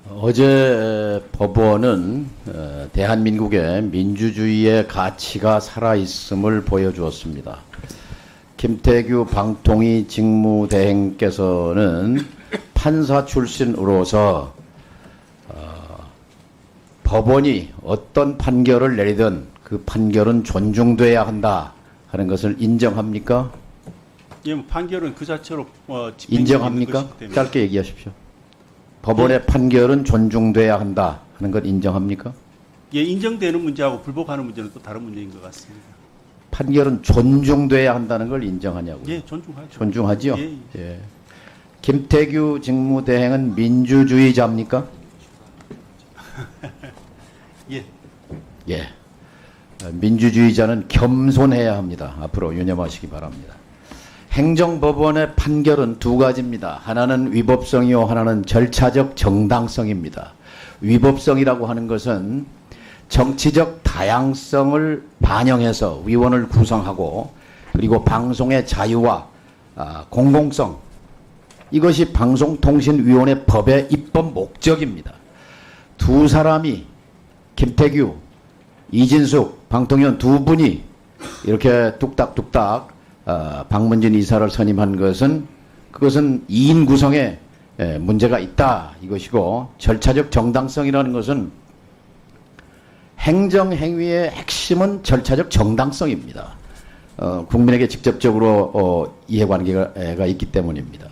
어제 법원은 대한민국의 민주주의의 가치가 살아있음을 보여주었습니다. 김태규 방통위 직무대행께서는 판사 출신으로서 법원이 어떤 판결을 내리든 그 판결은 존중돼야 한다 하는 것을 인정합니까? 예, 뭐 판결은 그 자체로 인정합니까? 짧게 얘기하십시오. 법원의 판결은 존중돼야 한다 하는 것 인정합니까? 예, 인정되는 문제하고 불복하는 문제는 또 다른 문제인 것 같습니다. 판결은 존중돼야 한다는 걸 인정하냐고요? 예, 존중하죠. 존중하죠? 예, 예. 예. 김태규 직무대행은 민주주의자입니까? 예. 예. 민주주의자는 겸손해야 합니다. 앞으로 유념하시기 바랍니다. 행정법원의 판결은 두 가지입니다. 하나는 위법성이요, 하나는 절차적 정당성입니다. 위법성이라고 하는 것은 정치적 다양성을 반영해서 위원을 구성하고 그리고 방송의 자유와 공공성, 이것이 방송통신위원회 법의 입법 목적입니다. 두 사람이 김태규, 이진숙, 방통위원 두 분이 이렇게 뚝딱뚝딱 박문진 이사를 선임한 것은 그것은 2인 구성에 문제가 있다 이것이고, 절차적 정당성이라는 것은 행정행위의 핵심은 절차적 정당성입니다. 국민에게 직접적으로 이해관계가 있기 때문입니다.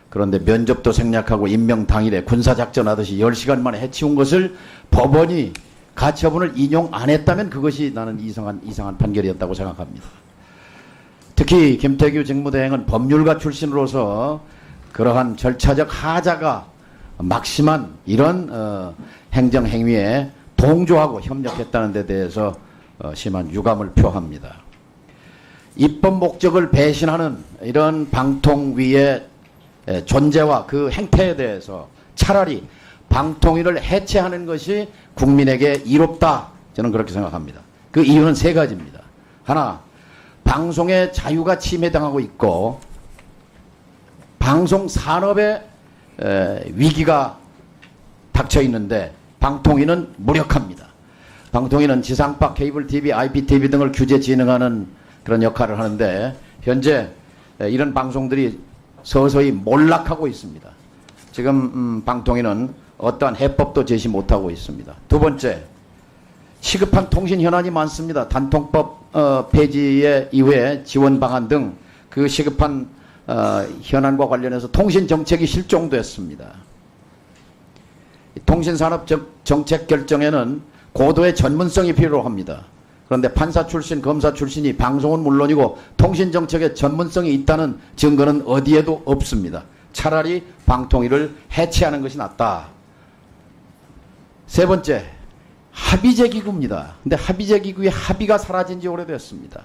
그런데 면접도 생략하고 임명 당일에 군사작전하듯이 10시간 만에 해치운 것을 법원이 가처분을 인용 안 했다면 그것이 나는 이상한 판결이었다고 생각합니다. 특히 김태규 직무대행은 법률가 출신으로서 그러한 절차적 하자가 막심한 이런 행정행위에 동조하고 협력했다는 데 대해서 심한 유감을 표합니다. 입법 목적을 배신하는 이런 방통위의 존재와 그 행태에 대해서 차라리 방통위를 해체하는 것이 국민에게 이롭다, 저는 그렇게 생각합니다. 그 이유는 세 가지입니다. 하나, 방송의 자유가 침해당하고 있고 방송 산업의 위기가 닥쳐 있는데 방통위는 무력합니다. 방통위는 지상파, 케이블 TV, IPTV 등을 규제 진행하는 그런 역할을 하는데 현재 이런 방송들이 서서히 몰락하고 있습니다. 지금 방통위는 어떠한 해법도 제시 못하고 있습니다. 두 번째, 시급한 통신 현안이 많습니다. 단통법 폐지 이후에 지원 방안 등 그 시급한 현안과 관련해서 통신 정책이 실종됐습니다. 통신산업 정책 결정에는 고도의 전문성이 필요합니다. 그런데 판사 출신, 검사 출신이 방송은 물론이고 통신 정책에 전문성이 있다는 증거는 어디에도 없습니다. 차라리 방통위를 해체하는 것이 낫다. 세 번째, 합의제 기구입니다. 근데 합의제 기구의 합의가 사라진 지 오래됐습니다.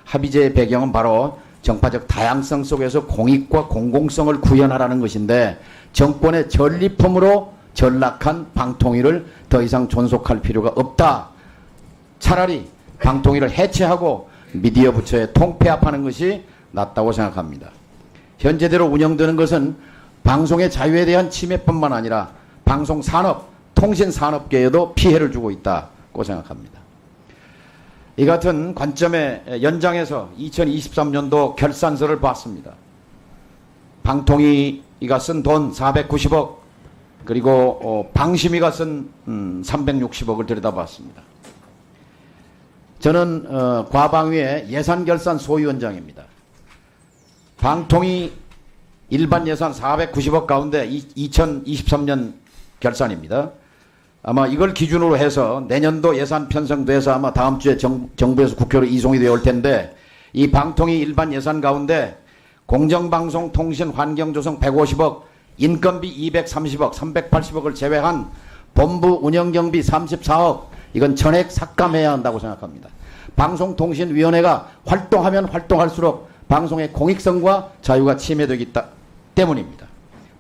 합의제의 배경은 바로 정파적 다양성 속에서 공익과 공공성을 구현하라는 것인데 정권의 전리품으로 전락한 방통위를 더 이상 존속할 필요가 없다. 차라리 방통위를 해체하고 미디어 부처에 통폐합하는 것이 낫다고 생각합니다. 현재대로 운영되는 것은 방송의 자유에 대한 침해뿐만 아니라 방송산업, 통신산업계에도 피해를 주고 있다고 생각합니다. 이 같은 관점의 연장에서 2023년도 결산서를 봤습니다. 방통위가 쓴 돈 490억, 그리고 방심위가 쓴 360억을 들여다봤습니다. 저는 과방위의 예산결산 소위원장입니다. 방통위 일반 예산 490억 가운데 2023년 결산입니다. 아마 이걸 기준으로 해서 내년도 예산 편성돼서 아마 다음 주에 정부에서 국회로 이송이 되어 올 텐데, 이 방통위 일반 예산 가운데 공정방송 통신 환경 조성 150억, 인건비 230억, 380억을 제외한 본부 운영경비 34억, 이건 전액 삭감해야 한다고 생각합니다. 방송통신위원회가 활동하면 활동할수록 방송의 공익성과 자유가 침해되기 때문입니다.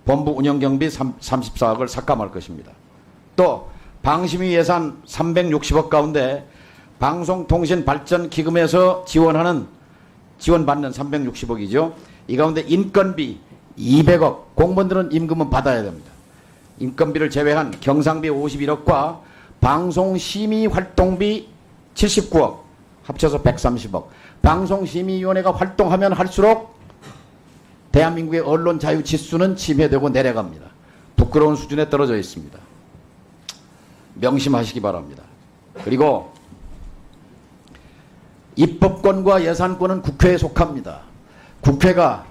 본부 운영경비 34억을 삭감할 것입니다. 또 방심위 예산 360억 가운데 방송통신발전기금에서 지원받는 360억이죠. 이 가운데 인건비 200억, 공무원들은 임금은 받아야 됩니다. 인건비를 제외한 경상비 51억과 방송심의활동비 79억, 합쳐서 130억. 방송심의위원회가 활동하면 할수록 대한민국의 언론 자유 지수는 침해되고 내려갑니다. 부끄러운 수준에 떨어져 있습니다. 명심하시기 바랍니다. 그리고 입법권과 예산권은 국회에 속합니다. 국회가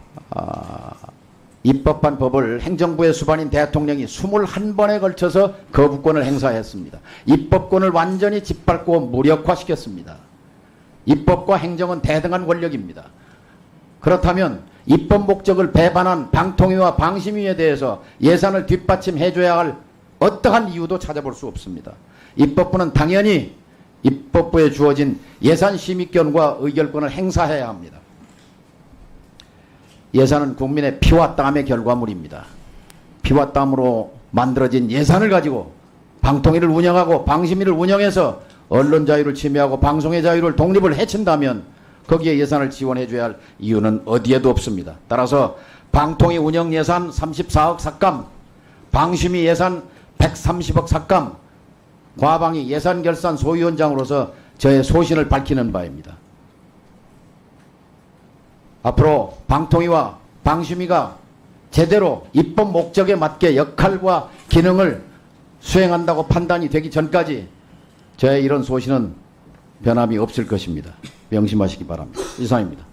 입법한 법을 행정부의 수반인 대통령이 21번에 걸쳐서 거부권을 행사했습니다. 입법권을 완전히 짓밟고 무력화시켰습니다. 입법과 행정은 대등한 권력입니다. 그렇다면 입법 목적을 배반한 방통위와 방심위에 대해서 예산을 뒷받침해줘야 할 어떠한 이유도 찾아볼 수 없습니다. 입법부는 당연히 입법부에 주어진 예산 심의권과 의결권을 행사해야 합니다. 예산은 국민의 피와 땀의 결과물입니다. 피와 땀으로 만들어진 예산을 가지고 방통위를 운영하고 방심위를 운영해서 언론 자유를 침해하고 방송의 자유를 독립을 해친다면 거기에 예산을 지원해줘야 할 이유는 어디에도 없습니다. 따라서 방통위 운영 예산 34억 삭감, 방심위 예산 130억 삭감, 과방위 예산결산 소위원장으로서 저의 소신을 밝히는 바입니다. 앞으로 방통위와 방심위가 제대로 입법 목적에 맞게 역할과 기능을 수행한다고 판단이 되기 전까지 저의 이런 소신은 변함이 없을 것입니다. 명심하시기 바랍니다. 이상입니다.